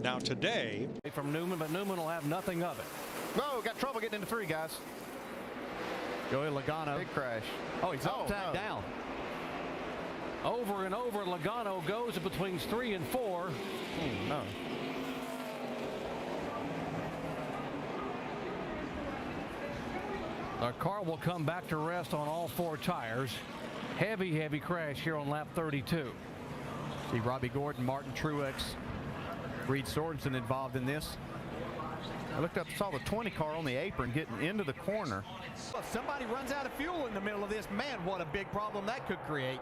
Now today from Newman, but Newman will have nothing of it. No, got trouble getting into 3, guys. Joey Logano. Big crash. Oh, he's upside down. Over and over, Logano goes between 3 and 4. No. The car will come back to rest on all 4 tires. Heavy crash here on lap 32. See Robbie Gordon, Martin Truex, Reed Sorensen involved in this. I looked up, saw the 20 car on the apron getting into the corner. If somebody runs out of fuel in the middle of this, man, what a big problem that could create.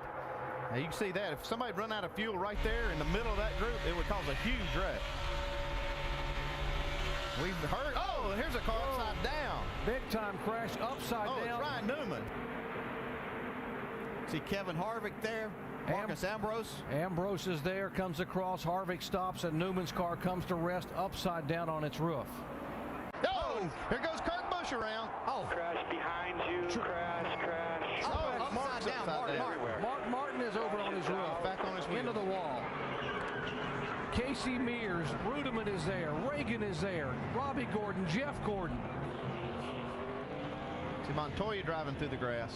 Now you can see that. If somebody run out of fuel right there in the middle of that group, it would cause a huge wreck. We've heard. Oh, here's a car upside down. Big time crash upside down. It's Ryan Newman. See Kevin Harvick there. Marcus Ambrose. Ambrose is there, comes across. Harvick stops, and Newman's car comes to rest upside down on its roof. Oh, here goes Kurt Busch around. Oh. Crash behind you. Crash. Oh, Mark's upside down. Mark Martin is over on his roof. Back on his wheel. Into the wall. Casey Mears, Rudiman is there, Reagan is there, Robbie Gordon, Jeff Gordon. See Montoya driving through the grass.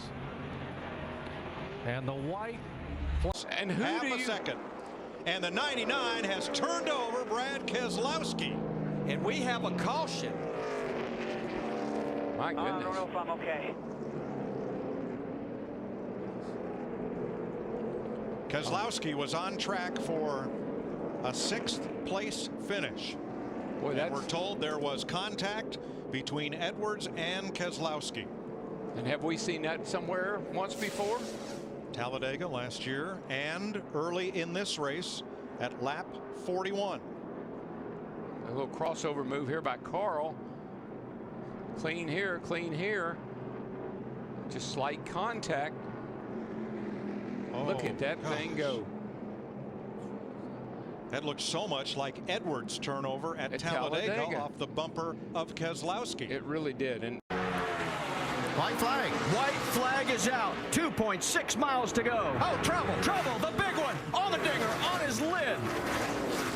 And the white. And half a second. And the 99 has turned over Brad Keselowski. And we have a caution. My goodness. I don't know if I'm okay. Keselowski was on track for a 6th place finish. Boy, and we're told there was contact between Edwards and Keselowski. And have we seen that somewhere once before? Talladega last year and early in this race at lap 41. A little crossover move here by Carl. Clean here, clean here. Just slight contact. Look at that thing go. That looked so much like Edwards' turnover at Talladega off the bumper of Keselowski. It really did. And White flag. White flag is out. 2.6 miles to go. Oh, trouble. Trouble. The big one. On the dinger. On his lid.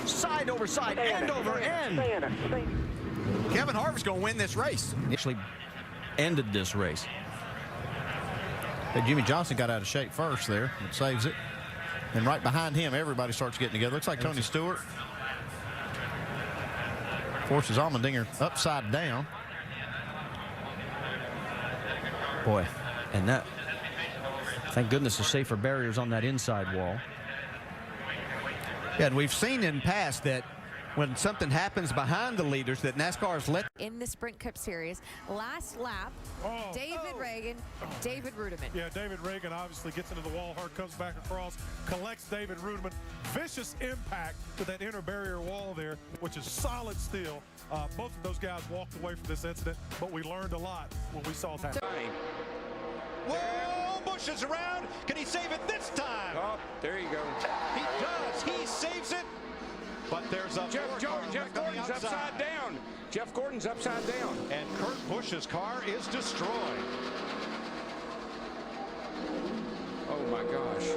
Side over side. End over end. Kevin Harvick's going to win this race. Actually ended this race. Hey, Jimmy Johnson got out of shape first there. It saves it. And right behind him, everybody starts getting together. Looks like Tony Stewart forces Allmendinger upside down. Boy, and that, thank goodness the safer barriers on that inside wall. Yeah, and we've seen in past that when something happens behind the leaders that NASCAR's let. In the Sprint Cup Series, last lap, David Reagan, David Rudiman. Yeah, David Reagan obviously gets into the wall hard, comes back across, collects David Rudiman. Vicious impact to that inner barrier wall there, which is solid steel. Both of those guys walked away from this incident, but we learned a lot when we saw that. Whoa, Busch is around. Can he save it this time? Oh, there you go. He does. He saves it. But there's a Jeff Gordon's upside down. Jeff Gordon's upside down. And Kurt Busch's car is destroyed. Oh my gosh.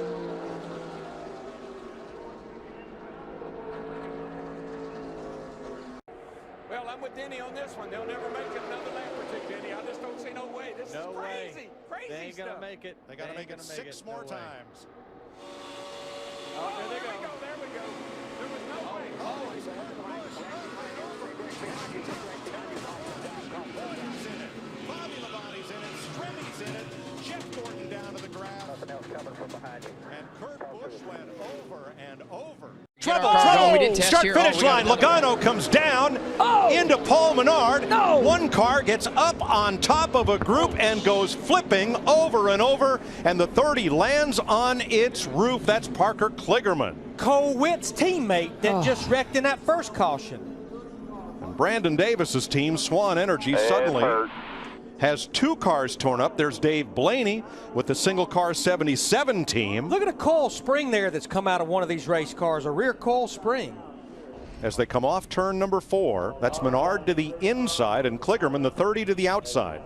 Well, I'm with Denny on this one. They'll never make it another lap or two, Denny. I just don't see no way. This is crazy. Crazy They ain't stuff. gonna make it. They got to make it 6 more times. Oh, there they go. There we go. There was no way. Bobby Labonte's in it. Stremmy's in it. Jeff Gordon down to the ground. Nothing else coming from behind you. And Kurt Busch went over and over. Trouble, trouble. Start-finish line. Logano comes down into Paul Menard. One car gets up on top of a group and goes flipping over and over, and the 30 lands on its roof. That's Parker Kligerman. Cole Witt's teammate that just wrecked in that first caution. And Brandon Davis's team, Swan Energy, suddenly has 2 cars torn up. There's Dave Blaney with the single car 77 team. Look at a coil spring there that's come out of one of these race cars, a rear coil spring. As they come off turn number 4, that's Menard to the inside and Kligerman, the 30, to the outside.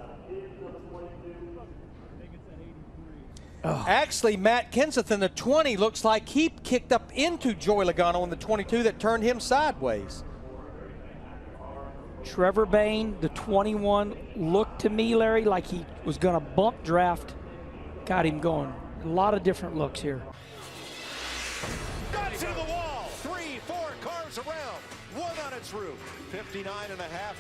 Actually, Matt Kenseth in the 20 looks like he kicked up into Joey Logano in the 22 that turned him sideways. Trevor Bayne, the 21, looked to me, Larry, like he was going to bump draft. Got him going. A lot of different looks here. Got to the wall. 3, 4 cars around. One on its roof. 59.5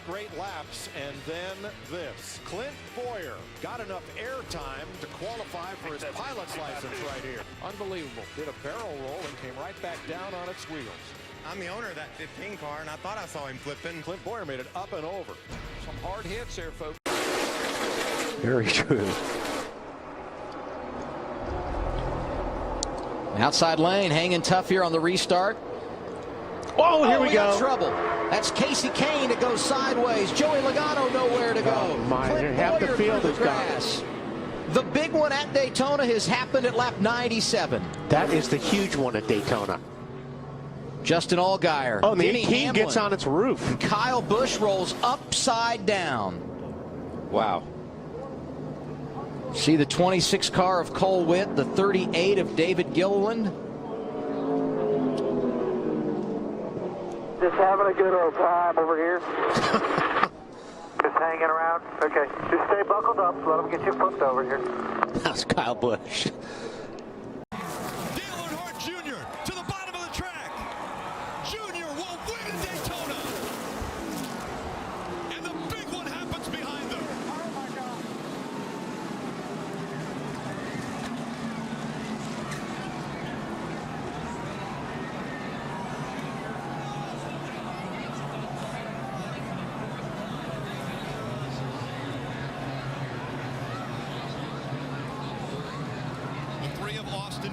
great laps. And then this. Clint Boyer got enough air time to qualify for his pilot's license right here. Unbelievable. Did a barrel roll and came right back down on its wheels. I'm the owner of that 15 car, and I thought I saw him flipping. Clint Boyer made it up and over. Some hard hits there, folks. Very true. Outside lane, hanging tough here on the restart. Oh, here we go. Got trouble. That's Casey Kane that goes sideways. Joey Logano nowhere to go. Oh, my. Clint Half the Boyer field through is the grass. The big one at Daytona has happened at lap 97. That is the huge one at Daytona. Justin Allgaier. Oh, the Denny 18 Hamlin, gets on its roof. and Kyle Busch rolls upside down. Wow. See the 26 car of Cole Witt, the 38 of David Gilliland. Just having a good old time over here. Just hanging around. Okay, just stay buckled up. Let them get you hooked over here. That's Kyle Busch.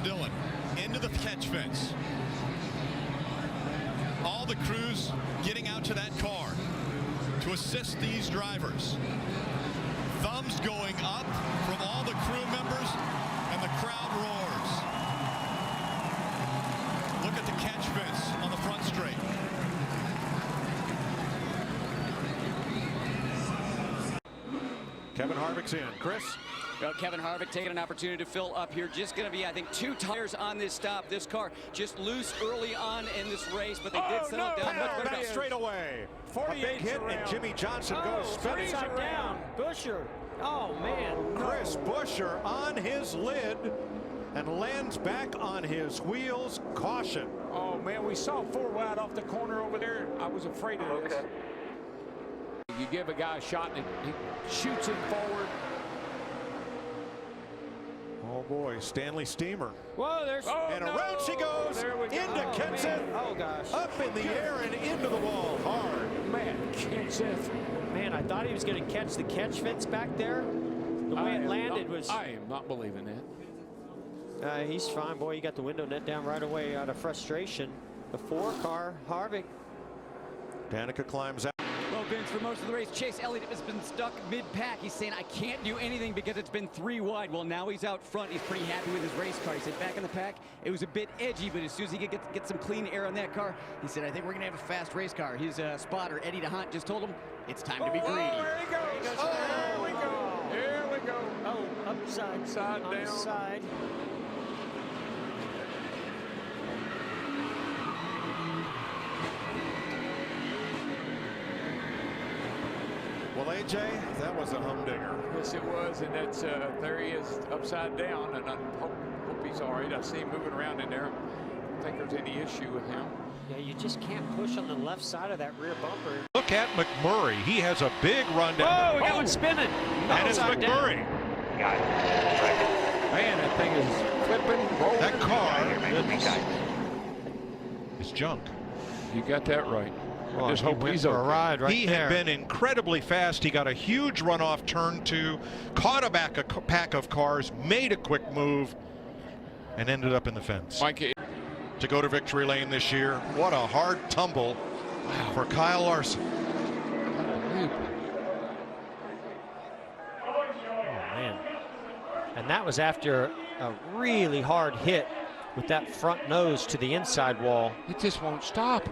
Dillon into the catch fence. All the crews getting out to that car to assist these drivers. Thumbs going up from all the crew members, and the crowd roars. Look at the catch fence on the front straight. Kevin Harvick's in. Chris? Well, Kevin Harvick taking an opportunity to fill up here. Just going to be, I think, 2 tires on this stop. This car just loose early on in this race, but they did settle down much better. That straightaway. A big hit, and Jimmy Johnson goes spinning. Down. Busher. Oh, man. Chris Buescher on his lid and lands back on his wheels. Caution. Oh, man, we saw 4 wide off the corner over there. I was afraid of this. You give a guy a shot and he shoots it forward. Oh boy, Stanley Steamer. Whoa, there's and around she goes into Kenseth. Oh gosh. Up in the air and into the wall hard. Man, Kenseth. Man, I thought he was going to catch the catch fence back there. The way it landed was. I am not believing that. He's fine, boy. He got the window net down right away out of frustration. The 4 car, Harvick. Danica climbs out. Well, Vince, for most of the race, Chase Elliott has been stuck mid-pack. He's saying, I can't do anything because it's been 3 wide. Well, now he's out front. He's pretty happy with his race car. He said back in the pack, it was a bit edgy, but as soon as he could get some clean air on that car, he said, I think we're going to have a fast race car. His spotter, Eddie DeHunt, just told him it's time to be greedy. There he goes. There we go. There we go. Oh, upside down. Side. Well, AJ, that was a humdinger. Yes, it was, and that's there he is upside down, and I hope he's all right. I see him moving around in there. I don't think there's any issue with him. Yeah, you just can't push on the left side of that rear bumper. Look at McMurray. He has a big run down. Oh, we got one spinning. And it's McMurray. Got it. Man, that thing is flipping, rolling. That car is junk. You got that right. Well, I just hope he's for okay. a ride right he there. Had been incredibly fast. He got a huge run off turn 2, caught a pack of cars, made a quick move, and ended up in the fence. Mike, to go to victory lane this year. What a hard tumble for Kyle Larson. Oh, man. And that was after a really hard hit with that front nose to the inside wall. It just won't stop.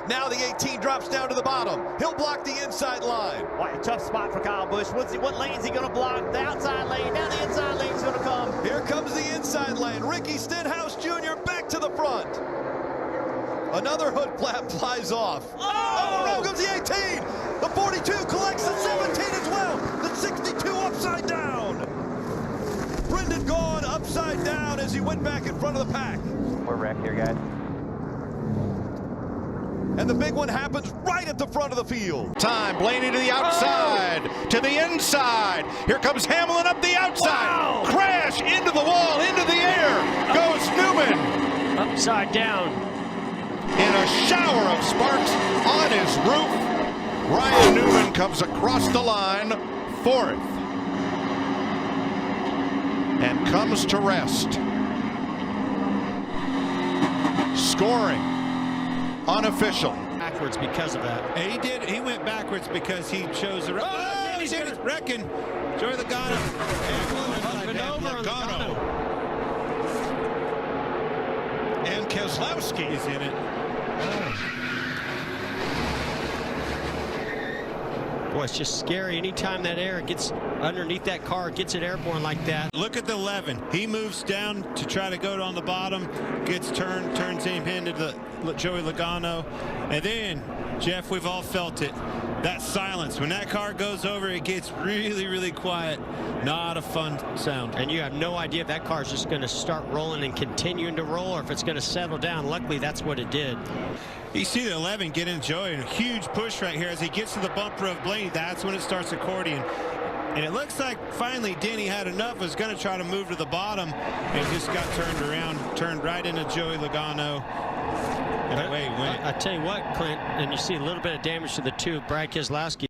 Now the 18 drops down to the bottom. He'll block the inside line. What a tough spot for Kyle Busch. What lane is he going to block? The outside lane. Now the inside lane's going to come. Here comes the inside lane. Ricky Stenhouse Jr. back to the front. Another hood flap flies off. Oh, around goes the 18. The 42 collects the 17 as well. The 62 upside down. Brendan Gaughan upside down as he went back in front of the pack. We're wrecked here, guys. And the big one happens right at the front of the field. Time, Blaney to the outside, to the inside. Here comes Hamlin up the outside. Wow. Crash into the wall, into the air. Goes Newman. Upside down. In a shower of sparks on his roof. Ryan Newman comes across the line, 4th. And comes to rest. Scoring. Unofficial. Backwards because of that. He did. He went backwards because he chose the. Oh, he's in it. Reckon. Joey Logano. Logano. And Keselowski is in it. Boy, it's just scary. Anytime that air gets underneath that car, gets it airborne like that. Look at the 11. He moves down to try to go on the bottom, gets turns him into the Joey Logano. And then, Jeff, we've all felt it. That silence. When that car goes over, it gets really, really quiet. Not a fun sound. And you have no idea if that car is just going to start rolling and continuing to roll or if it's going to settle down. Luckily, that's what it did. You see the 11 get in Joey, and a huge push right here as he gets to the bumper of Blaney. That's when it starts accordion. And it looks like finally Denny had enough, was going to try to move to the bottom, and just got turned around, turned right into Joey Logano. And away it went. I tell you what, Clint, and you see a little bit of damage to the tube. Brad Keselowski